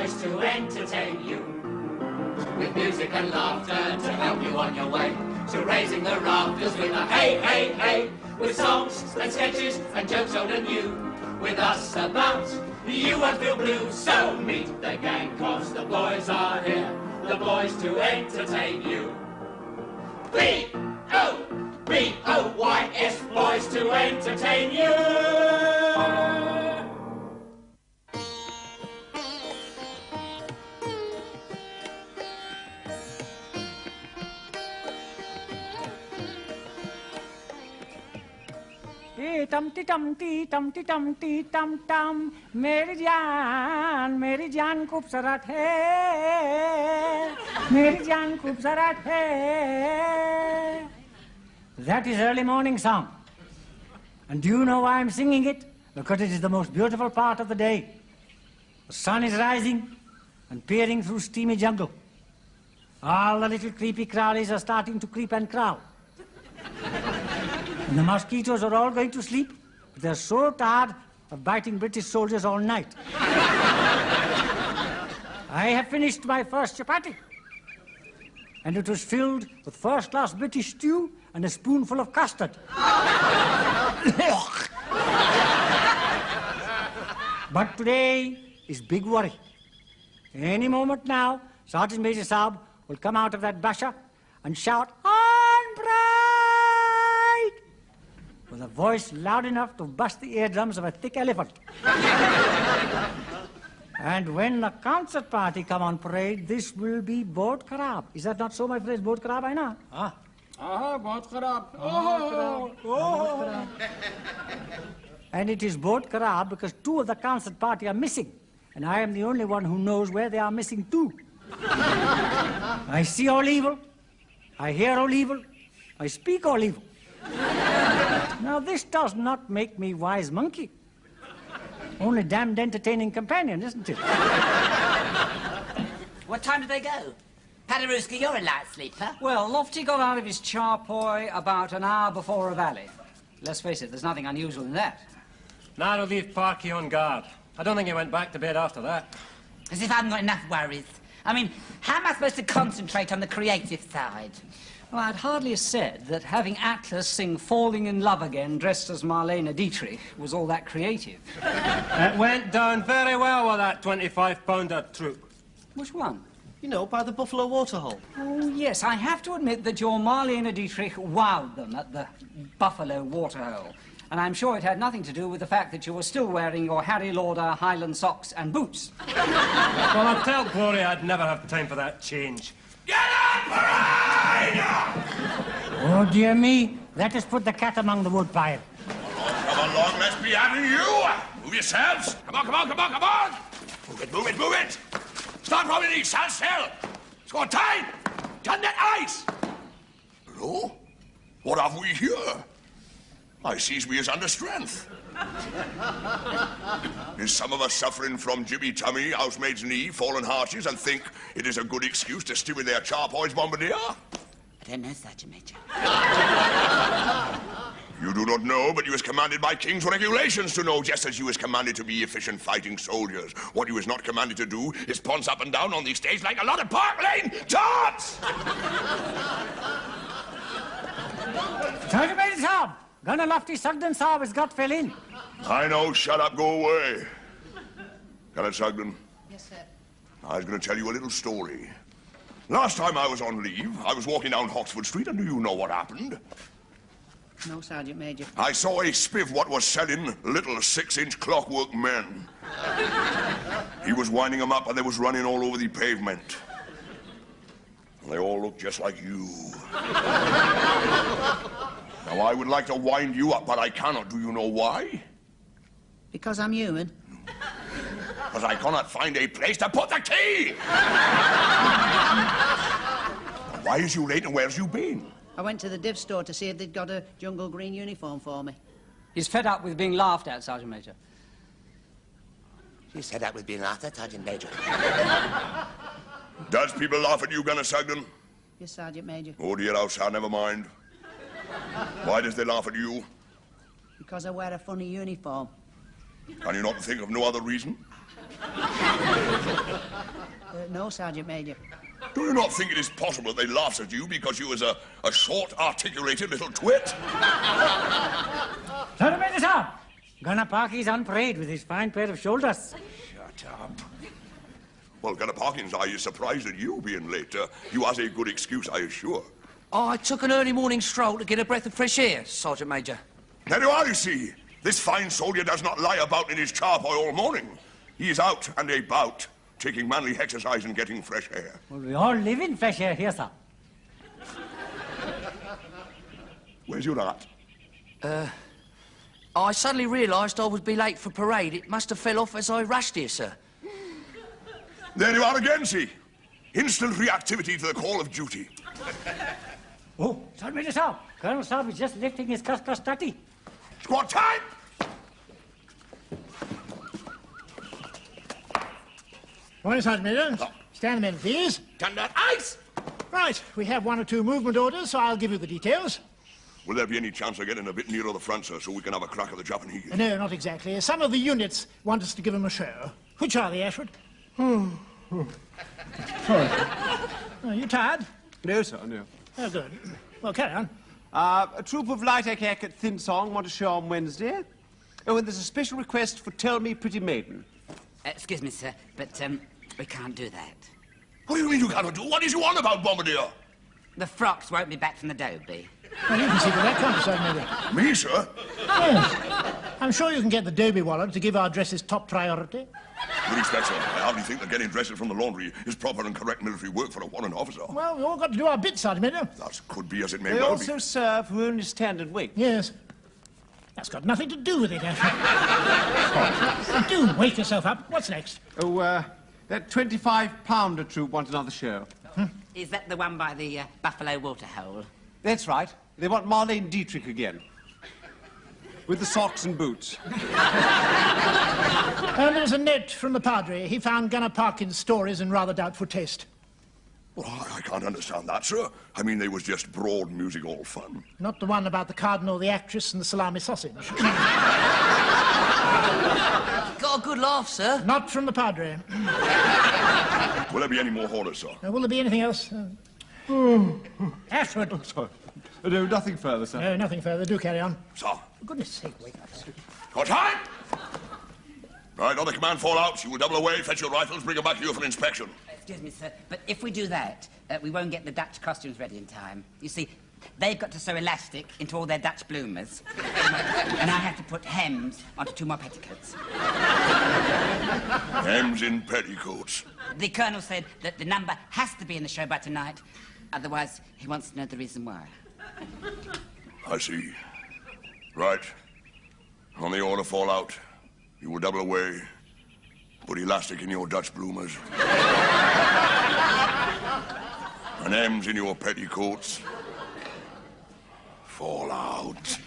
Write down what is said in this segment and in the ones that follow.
boys to entertain you. With music and laughter to help you on your way. To raising the rafters with a hey, hey, hey. With songs and sketches and jokes old and new. With us about, you won't feel blue. So meet the gang, cause the boys are here. The boys to entertain you. B-O-B-O-Y-S, boys to entertain you. Tum-ti tum-ti tum-ti tum-ti tum-tum, Meri Jaan खूबसूरत है, Meri Jaan खूबसूरत है. That is early morning song. And do you know why I'm singing it? Because it is the most beautiful part of the day. The sun is rising and peering through steamy jungle. All the little creepy crawlies are starting to creep and crawl. And the mosquitoes are all going to sleep. They're so tired of biting British soldiers all night. I have finished my first chapati. And it was filled with first-class British stew and a spoonful of custard. But today is big worry. Any moment now, Sergeant Major Saab will come out of that basha and shout, "On parade!" with a voice loud enough to bust the eardrums of a thick elephant. And when the concert party come on parade, this will be बहुत खराब. Is that not so, my friends? बहुत खराब है ना? हाँ. बहुत खराब. And it is बहुत खराब because two of the concert party are missing. And I am the only one who knows where they are missing to. I see all evil. I hear all evil. I speak all evil. Now this does not make me wise monkey. Only damned entertaining companion, isn't it? What time did they go? Paderewski, you're a light sleeper. Well, Lofty got out of his charpoy about an hour before a valley. Let's face it, there's nothing unusual in that. Now to leave Parky on guard. I don't think he went back to bed after that. As if I haven't got enough worries. I mean, how am I supposed to concentrate on the creative side? Well, I'd hardly have said that having Atlas sing Falling in Love Again dressed as Marlene Dietrich was all that creative. It went down very well with that 25-pounder troupe. Which one? You know, by the Buffalo Waterhole. Oh, yes, I have to admit that your Marlene Dietrich wowed them at the Buffalo Waterhole. And I'm sure it had nothing to do with the fact that you were still wearing your Harry Lauder Highland socks and boots. Well, I'll tell Gloria I'd never have time for that change. Get up, parade! Oh, dear me. Let us put the cat among the woodpile. Come along, let's be having you. Move yourselves. Come on. Move it. Start rolling these, stand still. Score time. Turn that ice. Hello? What have we here? I sees we is under strength. Is some of us suffering from Jimmy Tummy, housemaid's knee, fallen harshes, and think it is a good excuse to stew in their charpoys, bombardier? I don't know, Sergeant Major. You do not know, but you is commanded by King's regulations to know, just as you is commanded to be efficient fighting soldiers. What you is not commanded to do is ponce up and down on the stage like a lot of Park Lane tarts! Sergeant Major Saab, Gunner Lofty Sugden Saab has got fell in. I know, shut up, go away. Colonel Sugden. Yes, sir. I was going to tell you a little story. Last time I was on leave, I was walking down Oxford Street, and do you know what happened? No, Sergeant Major. I saw a spiv what was selling little 6-inch clockwork men. He was winding them up, and they was running all over the pavement. And they all looked just like you. Now, I would like to wind you up, but I cannot. Do you know why? Because I'm human. Because I cannot find a place to put the key! Why is you late, and where's you been? I went to the div store to see if they'd got a jungle green uniform for me. He's fed up with being laughed at, Sergeant Major. He's fed up with being laughed at, Sergeant Major. Does people laugh at you, Gunner Sugden? Yes, Sergeant Major. Oh, dear, oh, sir, never mind. Why does they laugh at you? Because I wear a funny uniform. Can you not think of no other reason? No, Sergeant Major. Do you not think it is possible they laughed at you because you was a short, articulated little twit? Sergeant Major, sir. Ganapaki's on parade with his fine pair of shoulders. Shut up. Well, Ganapakin's eye is surprised at you being late. You has a good excuse, I assure. Oh, I took an early morning stroll to get a breath of fresh air, Sergeant Major. There you are, you see. This fine soldier does not lie about in his charpoy all morning. He is out and about, taking manly exercise and getting fresh air. Well, we all live in fresh air here, sir. Where's your hat? I suddenly realised I would be late for parade. It must have fell off as I rushed here, sir. There you are again, see. Instant reactivity to the call of duty. Oh, Sergeant Major, sir. Colonel Saab is just lifting his cuss tutty. Squad time! Morning, Sergeant Major. Oh. Stand a minute, please. Turn that ice! Right, we have 1 or 2 movement orders, so I'll give you the details. Will there be any chance of getting a bit nearer the front, sir, so we can have a crack at the Japanese? No, not exactly. Some of the units want us to give them a show. Which are they, Ashford? Sorry. Are you tired? No, sir, no. Oh, good. Well, carry on. A troop of light attack at Thin Song want to show on Wednesday. Oh, and there's a special request for Tell Me Pretty Maiden. Excuse me, sir, but we can't do that. What do you mean you can't do? What is you on about, Bombardier? The frocks won't be back from the Dobie. Well, you can see to that, can't you, Sergeant Major? Me, sir? Yes. I'm sure you can get the Dobie wallet to give our dresses top priority. With respect, sir, I hardly think that getting dresses from the laundry is proper and correct military work for a warrant officer. Well, we've all got to do our bit, Sergeant Major. That could be as it may They well also be. serve who only stand and wait. Yes. That's got nothing to do with it, Ashford. Do wake yourself up. What's next? Oh, that 25-pounder troop want another show. Is that the one by the Buffalo Waterhole? That's right. They want Marlene Dietrich again. With the socks and boots. There's a note from the Padre. He found Gunner Parkin's stories in rather doubtful taste. Well, I can't understand that, sir. I mean, they was just broad music, all fun. Not the one about the cardinal, the actress, and the salami sausage. Got a good laugh, sir. Not from the Padre. Will there be any more orders, sir? Will there be anything else? Ashford. Oh, sorry. No, nothing further, sir. No, nothing further. Do carry on. Sir. For goodness sake, wake up. Got time? Right, on the command fallouts, you will double away, fetch your rifles, bring them back here for inspection. Excuse me, sir, but if we do that, we won't get the Dutch costumes ready in time. You see, they've got to sew elastic into all their Dutch bloomers. And I have to put hems onto 2 more petticoats. Hems in petticoats. The colonel said that the number has to be in the show by tonight. Otherwise, he wants to know the reason why. I see. Right. On the order fallout, you will double away, put elastic in your Dutch bloomers, and M's in your petticoats. Fall out.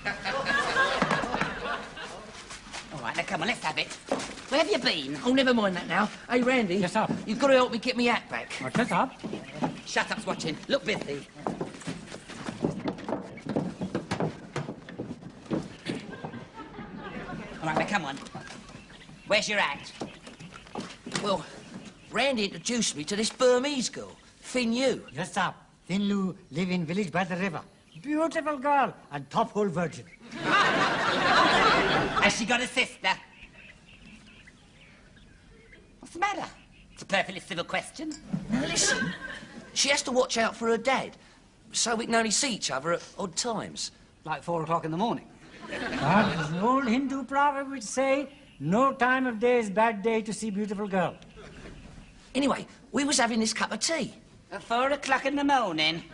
All right, now come on, let's have it. Where have you been? Oh, never mind that now. Hey, Randy. Yes, sir. You've got to help me get me hat back. What's this up? Shut up, watching. Look busy. All right, now come on. Where's your act? Well, Randy introduced me to this Burmese girl, Fin Yu. Yes, sir. Thin Lu live in village by the river. Beautiful girl and top hole virgin. Has she got a sister? What's the matter? It's a perfectly civil question. Now listen, she has to watch out for her dad, so we can only see each other at odd times. Like 4 o'clock in the morning. There's an old Hindu proverb which say, no time of day is bad day to see beautiful girl. Anyway, we was having this cup of tea. At 4 o'clock in the morning?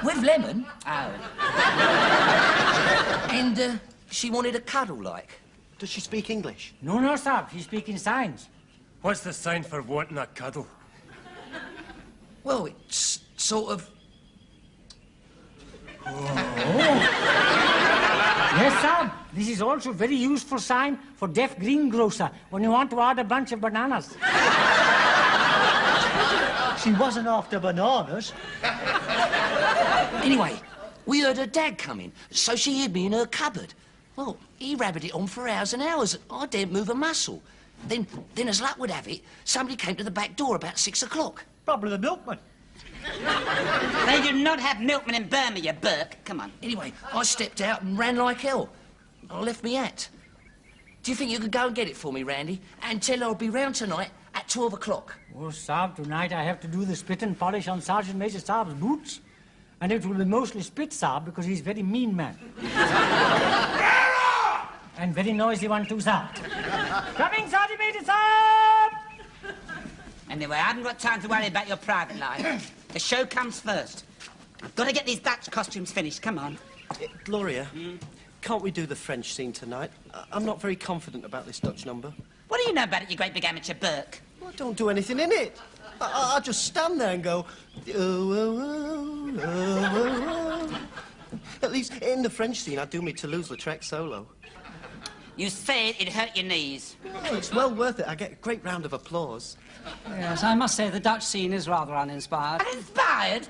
With lemon. Oh. And she wanted a cuddle, like. Does she speak English? No, sir. She's speaking signs. What's the sign for wanting a cuddle? Well, it's sort of... Yes, sir. This is also very useful sign for deaf greengrocer when you want to order a bunch of bananas. She wasn't after bananas. Anyway, we heard her dad coming, so she hid me in her cupboard. Well, he rabbited it on for hours and hours. I didn't move a muscle. Then as luck would have it, somebody came to the back door about 6 o'clock. Probably the milkman. They do not have milkmen in Burma, you Burke. Come on. Anyway, I stepped out and ran like hell. I left me hat. Do you think you could go and get it for me, Randy? And tell her I'll be round tonight at 12 o'clock. Oh, Saab, tonight I have to do the spit and polish on Sergeant Major Saab's boots. And it will be mostly spit, Saab, because he's a very mean man. And very noisy one too, Saab. Coming, Sergeant Major Saab! Anyway, I haven't got time to worry about your private life. The show comes first. I've got to get these Dutch costumes finished. Come on. Gloria, can't we do the French scene tonight? I'm not very confident about this Dutch number. What do you know about it, you great big amateur Burke? Well, I don't do anything in it. I just stand there and go... At least in the French scene, I do me Toulouse-Lautrec solo. You said it hurt your knees. Oh, it's well worth it. I get a great round of applause. Yes, I must say the Dutch scene is rather uninspired. Uninspired?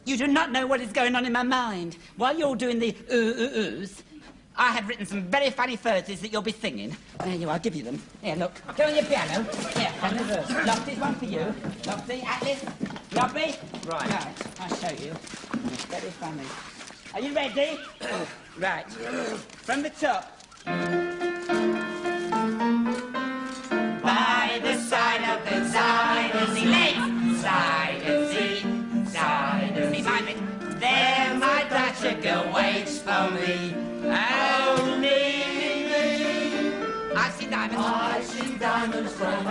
You do not know what is going on in my mind. While you're doing the oohs, I have written some very funny verses that you'll be singing. There you are, I'll give you them. Here, look. Go on your piano. Here, and the verse. Lofty's one for you. Lofty, Atlas, Lobby. Right, I'll show you. It's very funny. Are you ready? Right. From the top. By the side of the Zuyder Zee, legs, Zuyder Zee, Zuyder Zee. Mind it. There my Dutcher girl waits for me. Only me. I see diamonds. I see diamonds from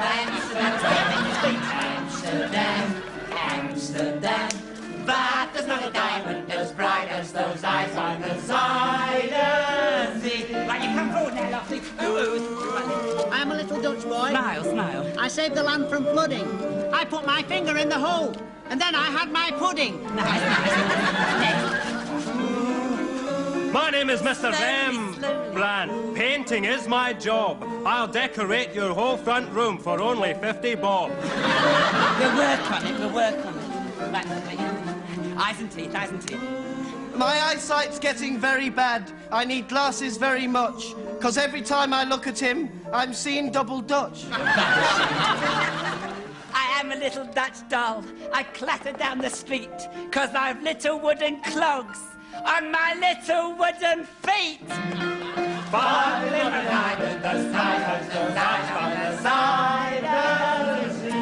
Amsterdam, Amsterdam. But there's not a diamond as bright as those eyes on the Zuyder Zee. Right, you come forward now, Lofty. I am a little Dutch boy. Smile, smile. I saved the land from flooding. I put my finger in the hole, and then I had my pudding. My name is Mr. Rembrandt. Painting is my job. I'll decorate your whole front room for only 50 bob. We'll work on it, we'll work on it. Right, eyes and teeth, eyes and teeth. My eyesight's getting very bad. I need glasses very much. Because every time I look at him, I'm seeing double Dutch. I am a little Dutch doll. I clatter down the street because I've little wooden clogs on my little wooden feet. But live and hide with those tigers, those eyes on the side of the sea.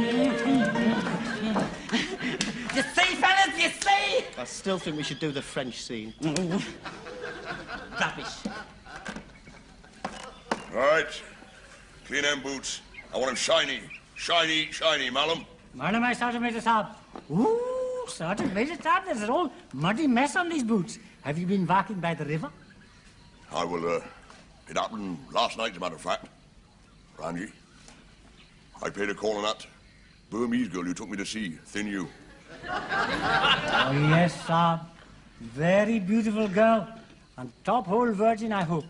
You see, fellas, you see? I still think we should do the French scene. Rubbish. All right. Clean them boots. I want them shiny. Shiny, shiny, Malum. Morning, my Sergeant Major Saab. Ooh, Sergeant Major Saab, there's an old muddy mess on these boots. Have you been walking by the river? I will, it happened last night, as a matter of fact. Randy, I paid a call on that Burmese girl you took me to see, Thin You. Oh, yes, Saab. Very beautiful girl. And top hole virgin, I hope.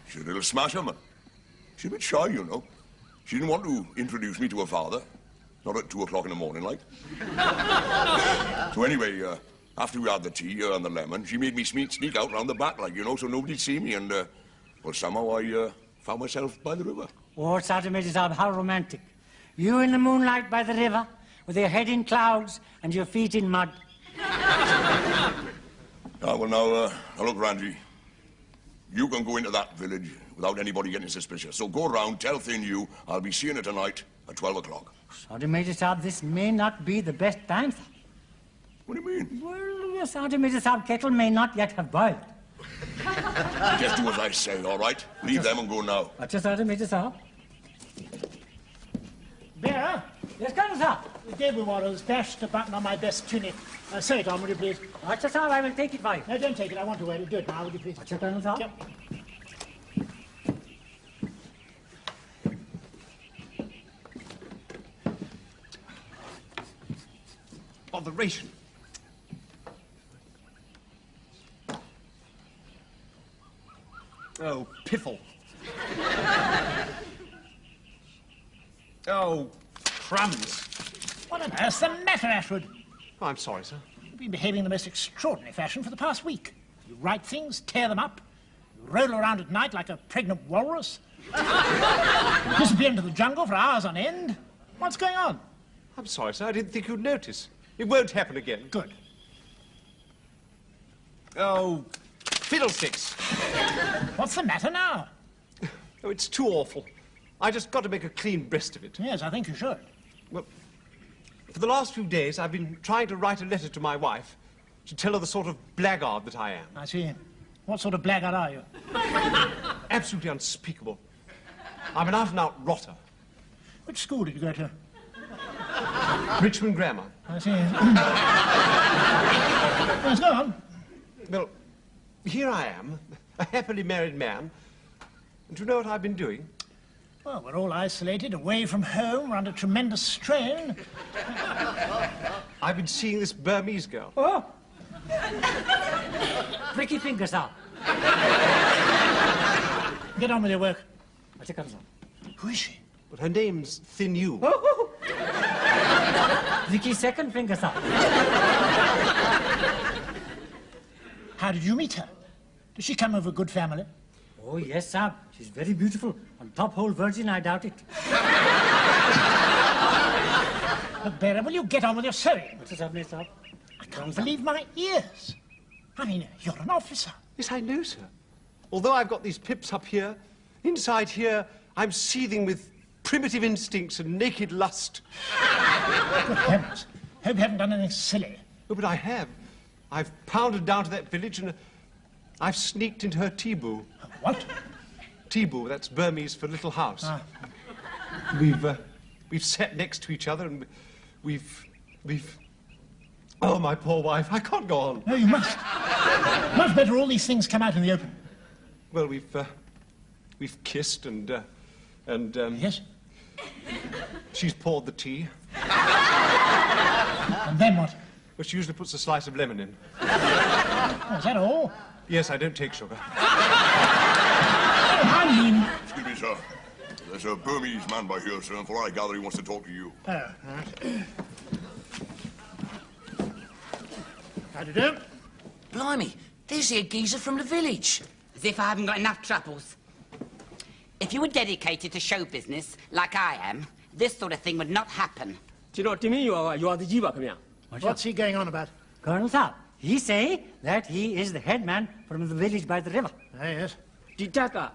She's a little smasher, man. She's a bit shy, you know. She didn't want to introduce me to her father. Not at 2 o'clock in the morning, like. So anyway, after we had the tea and the lemon, she made me sneak out round the back, like, you know, so nobody'd see me. And, well, somehow I found myself by the river. Oh, Sergeant Major Saab, how romantic. You in the moonlight by the river, with your head in clouds and your feet in mud. Well, now, look, Randy. You can go into that village without anybody getting suspicious. So go around, tell Thin You I'll be seeing her tonight at 12 o'clock. Sergeant Major Saab, this may not be the best time, sir. What do you mean? Well, Sergeant Major Saab, kettle may not yet have boiled. Just do as I say, all right? Leave them and go now. What's Sergeant Major Saab? Bear, Yes, Colonel, sir. gave me one of those dashed the button on my best tunic. Say it on, will you please? What's sir, I will take it for you. No, don't take it. I want to wear it. Do it now, will you please? What's Colonel, sir? Yep. Botheration. Oh, piffle. Oh, crumbs. What on earth's the matter, Ashwood? Oh, I'm sorry, sir. You've been behaving in the most extraordinary fashion for the past week. You write things, tear them up. You roll around at night like a pregnant walrus. Disappear into the jungle for hours on end? What's going on? I'm sorry, sir. I didn't think you'd notice. It won't happen again. Good. Oh, fiddlesticks. What's the matter now? Oh, it's too awful. I just got to make a clean breast of it. Yes, I think you should. Well, for the last few days, I've been trying to write a letter to my wife to tell her the sort of blackguard that I am. I see. What sort of blackguard are you? Absolutely unspeakable. I'm an out-and-out rotter. Which school did you go to? Richmond Grammar. I see. Yes, go on. Well, here I am, a happily married man. And do you know what I've been doing? Well, we're all isolated, away from home, we're under tremendous strain. I've been seeing this Burmese girl. Oh! Pricky fingers out. Get on with your work. Who is she? Well, her name's Thin Yu. Oh. Pricky second fingers out. How did you meet her? Does she come of a good family? Oh, yes, sir. She's very beautiful. On top hole virgin, I doubt it. Look, Bearer, will you get on with your sewing? What's happening, sir? I can't believe my ears. I mean, you're an officer. Yes, I know, sir. Although I've got these pips up here, inside here, I'm seething with primitive instincts and naked lust. Good heavens. Hope you haven't done anything silly. Oh, but I have. I've pounded down to that village and I've sneaked into her tebu. What? Tebu, that's Burmese for little house. Ah. We've sat next to each other and we've... Oh, my poor wife, I can't go on. No, you must. Much better all these things come out in the open. Well, we've kissed and Yes? she's poured the tea. And then what? Well, she usually puts a slice of lemon in. Oh, is that all? Yes, I don't take sugar. I mean... Excuse me, sir. There's a Burmese man by here, sir, and for I gather he wants to talk to you. Oh, all right. How do you do? Blimey, there's the geezer from the village. As if I haven't got enough troubles. If you were dedicated to show business, like I am, this sort of thing would not happen. What's he going on about? Colonel Saab, he say that he is the head man from the village by the river. Ah, yes. Cha,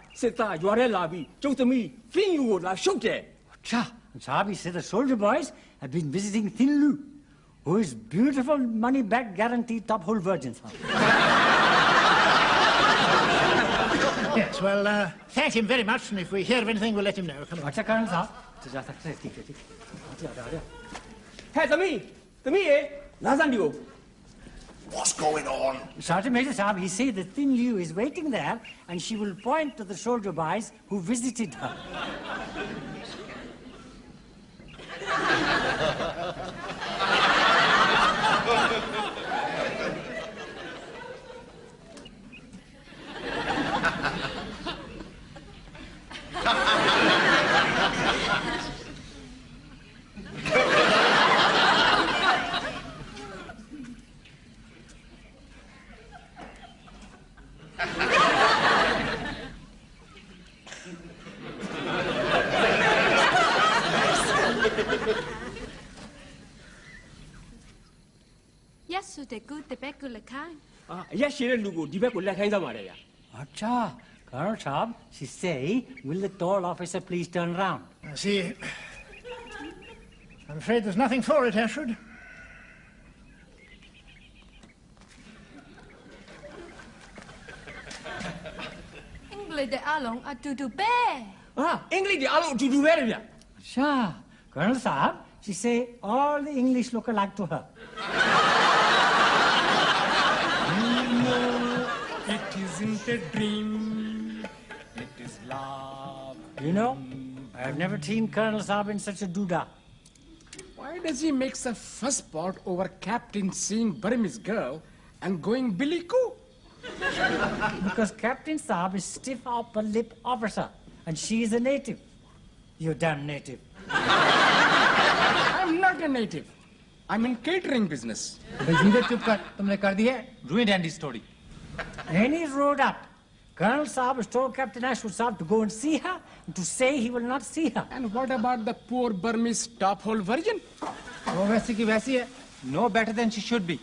Saab, he said the soldier boys have been visiting Thin Lu, who is beautiful money-back guaranteed top-hole virgin. Yes, well, thank him very much, and if we hear of anything, we'll let him know. Come on. Colonel Saab. What's going on? Sergeant Major Saab, he said that Thin Liu is waiting there, and she will point to the soldier boys who visited her. Yes, so the good, the bad, good, the kind. Acha, Colonel Saab, she say, will the tall officer please turn round? I see. I'm afraid there's nothing for it, Ashford. English, the along, a to bear. Acha, Colonel Saab, she say all the English look alike to her. It isn't a dream, it is love. You know, I have never seen Colonel Saab in such a doodah. Why does he make a fuss pot over Captain seeing Burmese girl and going billy-coo? Because Captain Saab is stiff upper lip officer, and she is a native. You damn native. I'm not a native. I'm in catering business. Ruined Andy's story. When he rode up, Colonel Saab has told Captain Ashwood Saab to go and see her and to say he will not see her. And what about the poor Burmese top-hole virgin? वो वैसी की वैसी है. No better than she should be.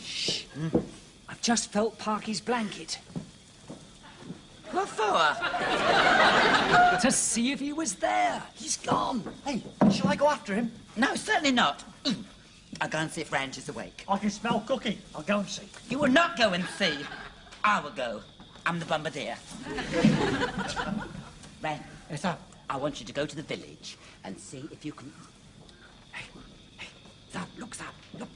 Shh. I've just felt Parky's blanket. What for? To see if he was there. He's gone. Hey, shall I go after him? No, certainly not. I'll go and see if Ranch is awake. I can smell cooking. I'll go and see. You will not go and see. I will go. I'm the bombardier. Ran, Yes, sir. I want you to go to the village and see if you can... Hey, Saab, look, Saab, look.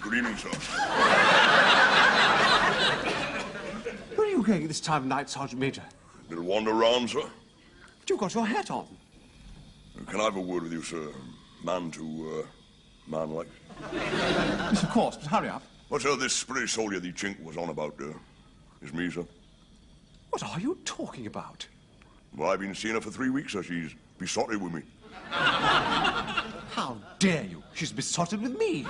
Good evening, sir. Where are you going at this time of night, Sergeant Major? Little wander round, sir. But you've got your hat on. Can I have a word with you, sir? Man to, man like. Yes, of course, but hurry up. Well, sir, this pretty soldier the chink was on about, is me, sir. What are you talking about? Well, I've been seeing her for 3 weeks, sir. She's besotted with me. How dare you? She's besotted with me.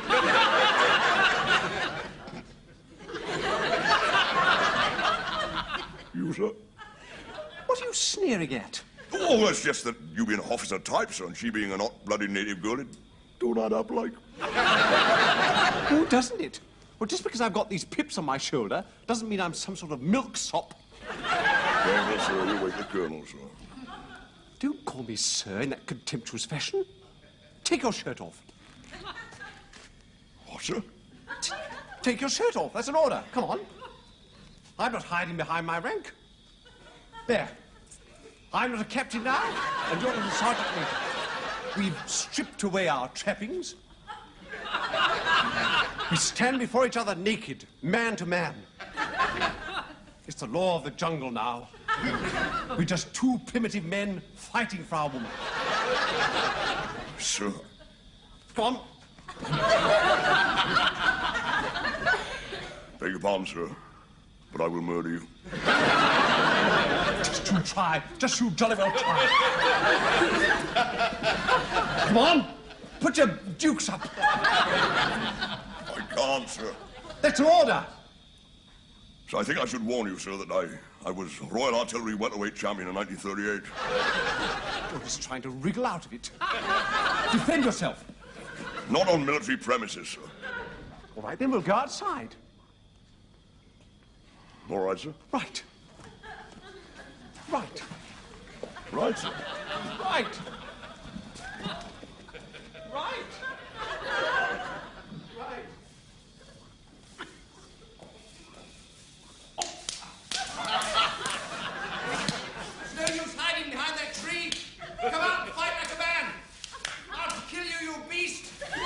You, sir? What are you sneering at? Oh, that's just that you being an officer type, sir, and she being a hot-blooded native girl, it don't add up like. Oh, doesn't it? Well, just because I've got these pips on my shoulder doesn't mean I'm some sort of milksop. Well, sir, you wake the colonel, sir. Don't call me sir in that contemptuous fashion. Take your shirt off. What, sir? Take your shirt off. That's an order. Come on. I'm not hiding behind my rank. There. I'm not a captain now, and you're not a sergeant major. We've stripped away our trappings. We stand before each other naked, man to man. It's the law of the jungle now. We're just two primitive men fighting for our woman. Sir. Come on. Beg your pardon, sir, but I will murder you. Just you try. Just you jolly well try. Come on. Put your dukes up. I can't, sir. That's an order. So I think I should warn you, sir, that I was Royal Artillery welterweight champion in 1938. You're just trying to wriggle out of it. Defend yourself. Not on military premises, sir. All right, then we'll go outside. All right, sir. Right. Right. Right, sir. Right. Right. No use hiding behind that tree. Come out and fight like a man. I'll kill you, you beast. And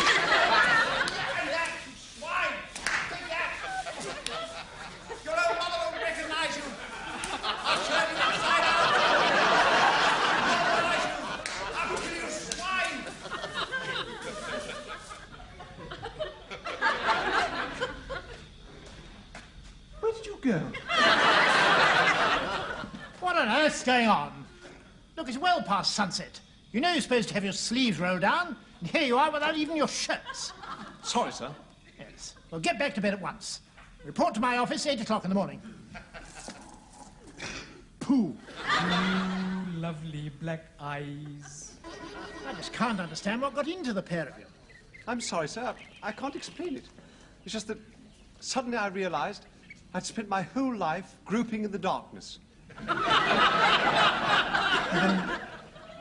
that, you swine. Take that. Your own mother won't recognize you. I'll turn you inside out. I'll kill you, swine. Where did you go? What on earth's going on? Look, it's well past sunset. You know you're supposed to have your sleeves rolled down, and here you are without even your shirts. Sorry, sir. Yes. Well, get back to bed at once. Report to my office, 8 o'clock in the morning. Pooh. Lovely black eyes. I just can't understand what got into the pair of you. I'm sorry, sir. I can't explain it. It's just that suddenly I realized I'd spent my whole life groping in the darkness. And then,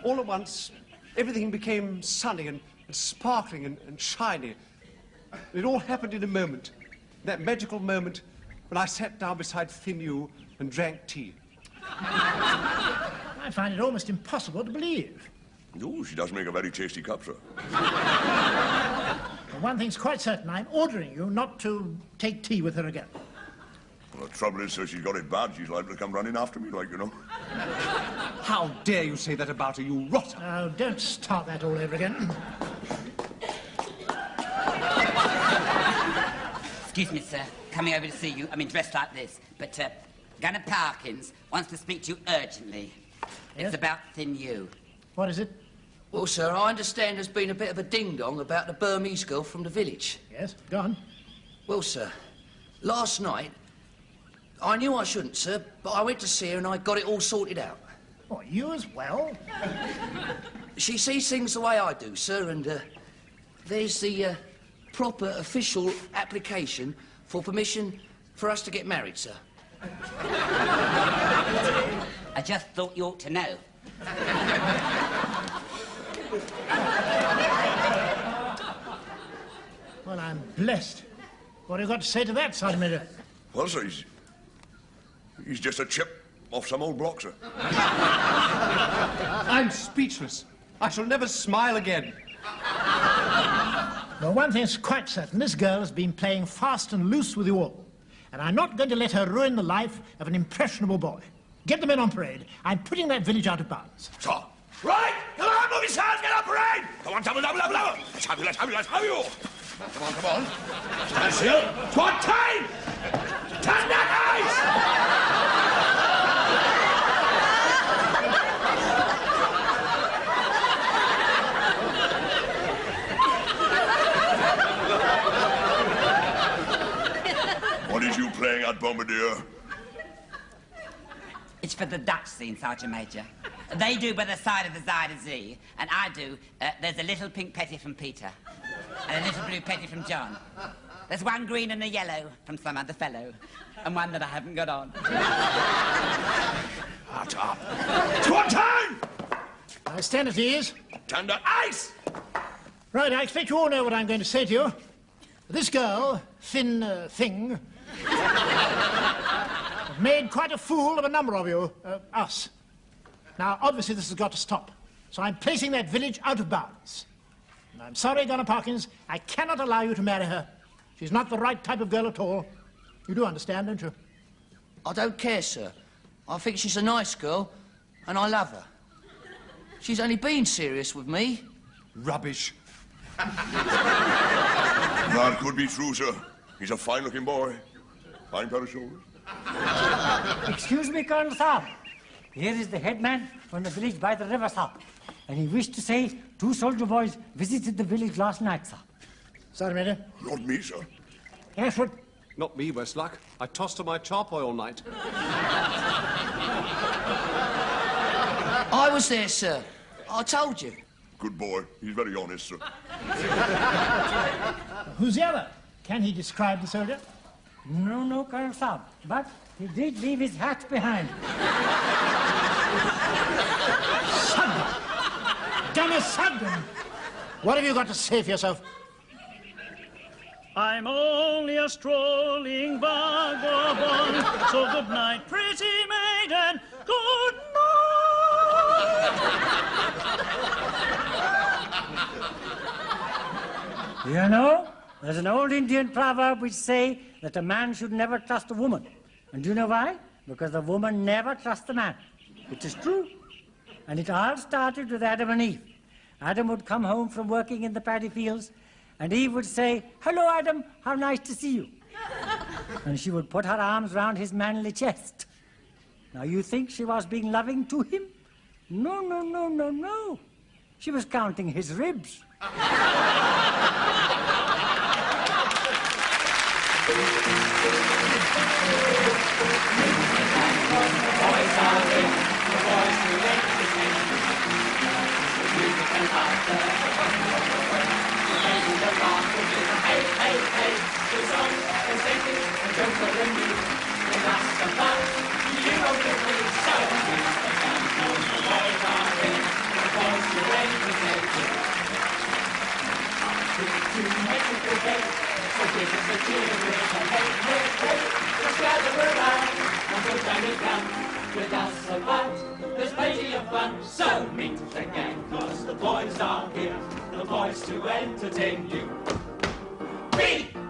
all at once, everything became sunny and sparkling and shiny. It all happened in a moment. That magical moment when I sat down beside Thin Yu and drank tea. I find it almost impossible to believe. Oh, she does make a very tasty cup, sir. Well, one thing's quite certain. I'm ordering you not to take tea with her again. Well, the trouble is, sir, she's got it bad. She's liable to come running after me, like, you know. How dare you say that about her, you rotter? Oh, don't start that all over again. Excuse me, sir. Coming over to see you. I mean, dressed like this. But, Gunner Parkins wants to speak to you urgently. Yes? It's about Thin You. What is it? Well, sir, I understand there's been a bit of a ding-dong about the Burmese girl from the village. Yes, go on. Well, sir, last night, I knew I shouldn't, sir, but I went to see her and I got it all sorted out. Oh, you as well? She sees things the way I do, sir, and there's the proper official application for permission for us to get married, sir. I just thought you ought to know. Well, I'm blessed. What have you got to say to that, Sergeant Major? Well, sir, he's just a chip off some old block, sir. I'm speechless. I shall never smile again. Well, one thing's quite certain. This girl has been playing fast and loose with you all. And I'm not going to let her ruin the life of an impressionable boy. Get the men on parade. I'm putting that village out of bounds. Sir. Right! Come on, movie stars, get on parade! Come on, double! Let's have you, let's have you! Come on. Stand still. Squad time! Turn that What is you playing at, Bombardier? It's for the Dutch scene, Sergeant Major. They do By the Side of the Zide of Z, and I do There's a Little Pink Petty from Peter, and a Little Blue Petty from John. There's one green and a yellow from some other fellow, and one that I haven't got on. Heart up. Squad time! I stand at ease. Tender ice! Right, I expect you all know what I'm going to say to you. This girl, Thin Thing, made quite a fool of a number of you, us. Now, obviously, this has got to stop. So I'm placing that village out of bounds. And I'm sorry, Gunner Parkins, I cannot allow you to marry her. She's not the right type of girl at all. You do understand, don't you? I don't care, sir. I think she's a nice girl, and I love her. She's only been serious with me. Rubbish. That could be true, sir. He's a fine-looking boy. Fine pair of shoulders. Excuse me, Colonel Saab. Here is the headman from the village by the river, sir. And he wished to say 2 soldier boys visited the village last night, sir. Sorry, Major. Not me, sir. Ashford. Not me, Westlock. I tossed to my charpoy all night. I was there, sir. I told you. Good boy. He's very honest, sir. Who's the other? Can he describe the soldier? No, Colonel Saab. But he did leave his hat behind. Sugden! Gunner Sugden! What have you got to say for yourself? I'm only a strolling vagabond, so good night, pretty maiden, good night. You know, there's an old Indian proverb which say that a man should never trust a woman. And do you know why? Because the woman never trusts the man. It is true. And it all started with Adam and Eve. Adam would come home from working in the paddy fields, and Eve would say, "Hello, Adam, how nice to see you." And she would put her arms round his manly chest. Now, you think she was being loving to him? No. She was counting his ribs. With us about, there's plenty of fun. So meet the gang, cause the boys are here. The boys to entertain you. B-O-B-O-Y-S-Y.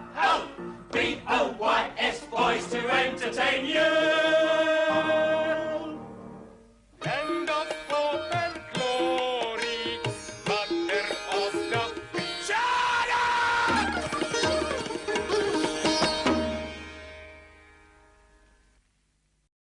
boys to entertain you.